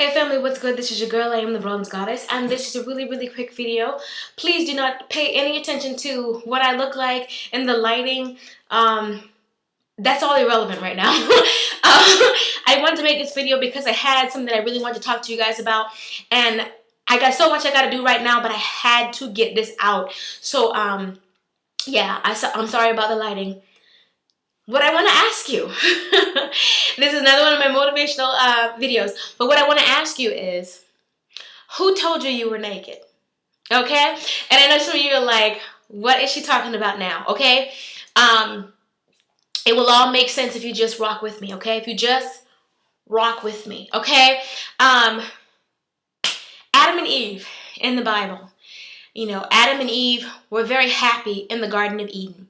Hey family, what's good? This is your girl, I am the Bronze Goddess, and this is a really quick video. Please do not pay any attention to what I look like in the lighting. That's all irrelevant right now. I wanted to make this video because I had something that I really wanted to talk to you guys about, and I got so much I gotta do right now, but I had to get this out. So, yeah, I'm sorry about the lighting. What I want to ask you, this is another one of my motivational videos, but what I want to ask you is, who told you were naked? Okay? And I know some of you are like, what is she talking about now? Okay? It will all make sense if you just rock with me, okay? If you just rock with me, okay? Adam and Eve in the Bible. You know, Adam and Eve were very happy in the Garden of Eden.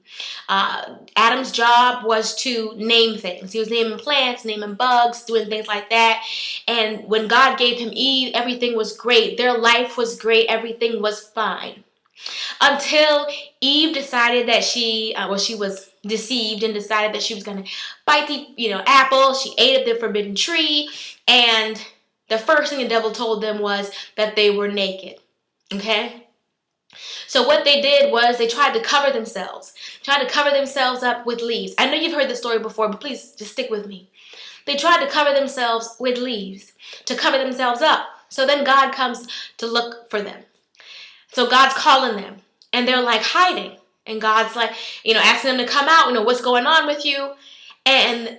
Adam's job was to name things. He was naming plants, naming bugs, doing things like that. And when God gave him Eve, everything was great. Their life was great. Everything was fine. Until Eve decided that she was deceived and decided that she was going to bite the, apple. She ate of the forbidden tree. And the first thing the devil told them was that they were naked. Okay? So what they did was they tried to cover themselves up with leaves. I know you've heard this story before, but please just stick with me. They tried to cover themselves with leaves to cover themselves up. So then God comes to look for them. So God's calling them and they're like hiding. And God's like, asking them to come out, what's going on with you? And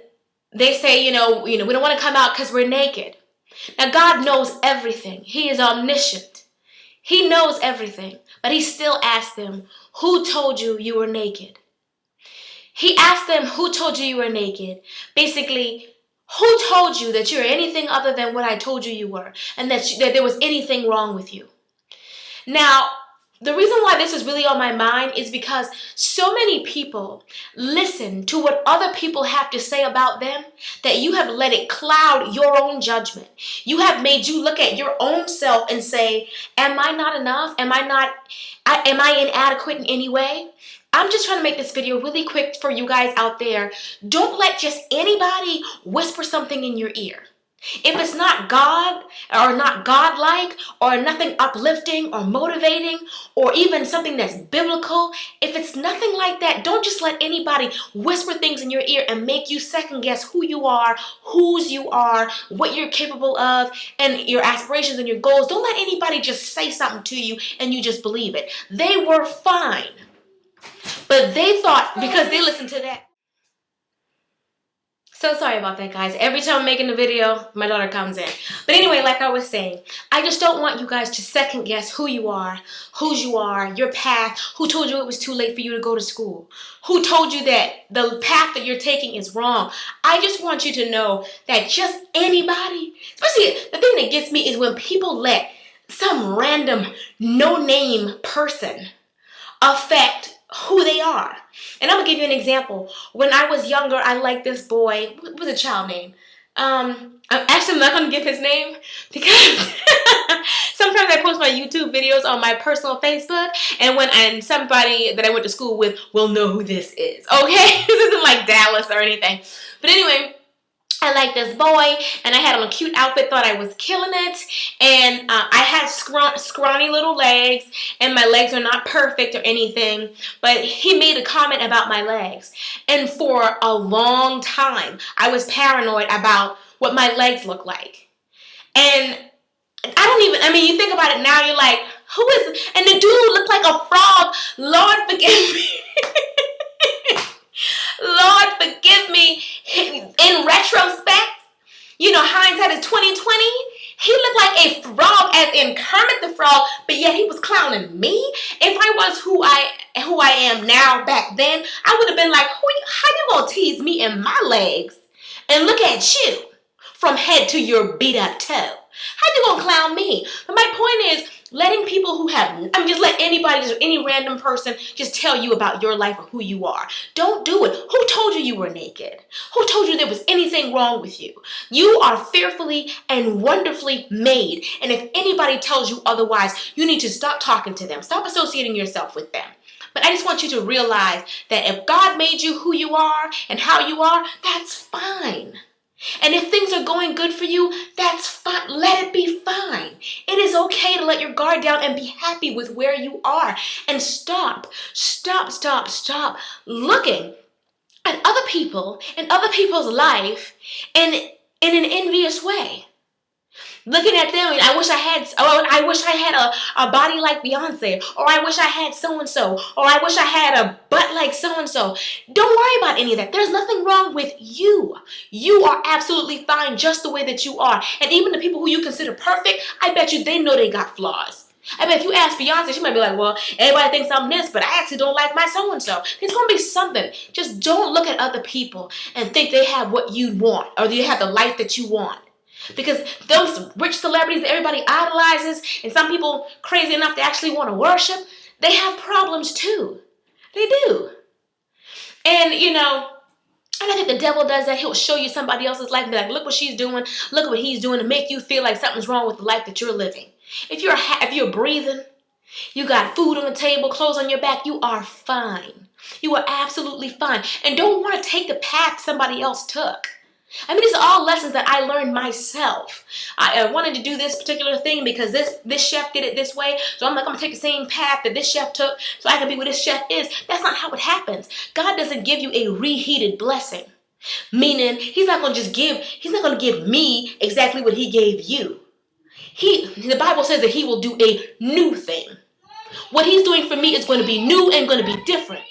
they say, we don't want to come out because we're naked. Now God knows everything. He is omniscient. He knows everything, but he still asked them, who told you you were naked? He asked them, who told you were naked? Basically, who told you that you're anything other than what I told you were, and that there was anything wrong with you? Now, the reason why this is really on my mind is because so many people listen to what other people have to say about them that you have let it cloud your own judgment. You have made you look at your own self and say, am I not enough? Am I inadequate in any way? I'm just trying to make this video really quick for you guys out there. Don't let just anybody whisper something in your ear. If it's not God or not godlike or nothing uplifting or motivating or even something that's biblical, if it's nothing like that, don't just let anybody whisper things in your ear and make you second guess who you are, whose you are, what you're capable of, and your aspirations and your goals. Don't let anybody just say something to you and you just believe it. They were fine, but they thought because they listened to that. So sorry about that, guys. Every time I'm making a video, my daughter comes in. But anyway, like I was saying, I just don't want you guys to second guess who you are, whose you are, your path, who told you it was too late for you to go to school, who told you that the path that you're taking is wrong. I just want you to know that just anybody, especially the thing that gets me is when people let some random no-name person affect who they are. And I'm gonna give you an example. When I was younger, I liked this boy. What was the child name? I'm actually not gonna give his name because sometimes I post my YouTube videos on my personal Facebook, and somebody that I went to school with will know who this is. Okay, this isn't like Dallas or anything. But anyway, I liked this boy, and I had on a cute outfit, thought I was killing it, and I had scrawny little legs, and my legs are not perfect or anything, but he made a comment about my legs, and for a long time, I was paranoid about what my legs look like, and you think about it now, you're like, who is, and the dude looked like a frog. Lord forgive me. Lord forgive me. In retrospect, hindsight is 2020. He looked like a frog, as in Kermit the Frog, but yet he was clowning me. If I was who I am now back then, I would have been like, how you gonna tease me in my legs? And look at you, from head to your beat up toe. How you gonna clown me? But my point is, letting people who just let anybody, any random person just tell you about your life or who you are. Don't do it. Who told you were naked? Who told you there was anything wrong with you? You are fearfully and wonderfully made. And if anybody tells you otherwise, you need to stop talking to them. Stop associating yourself with them. But I just want you to realize that if God made you who you are and how you are, that's fine. And if things are going good for you, that's fine. Let it be fine. It is okay to let your guard down and be happy with where you are. And stop looking at other people and other people's life in an envious way. Looking at them, I wish I had a body like Beyonce, or I wish I had so and so, or I wish I had a butt like so and so. Don't worry about any of that. There's nothing wrong with you. You are absolutely fine just the way that you are. And even the people who you consider perfect, I bet you they know they got flaws. I bet if you ask Beyonce, she might be like, well, everybody thinks I'm this, but I actually don't like my so-and-so. There's going to be something. Just don't look at other people and think they have what you want, or they have the life that you want. Because those rich celebrities that everybody idolizes, and some people crazy enough to actually want to worship, they have problems too. They do. And, and I think the devil does that. He'll show you somebody else's life and be like, look what she's doing, look what he's doing, to make you feel like something's wrong with the life that you're living. If you're breathing, you got food on the table, clothes on your back, you are fine. You are absolutely fine. And don't want to take the path somebody else took. I mean, these are all lessons that I learned myself. I wanted to do this particular thing because this chef did it this way. So I'm going to take the same path that this chef took so I can be where this chef is. That's not how it happens. God doesn't give you a reheated blessing. Meaning, he's not going to give me exactly what he gave you. The Bible says that he will do a new thing. What he's doing for me is going to be new and going to be different.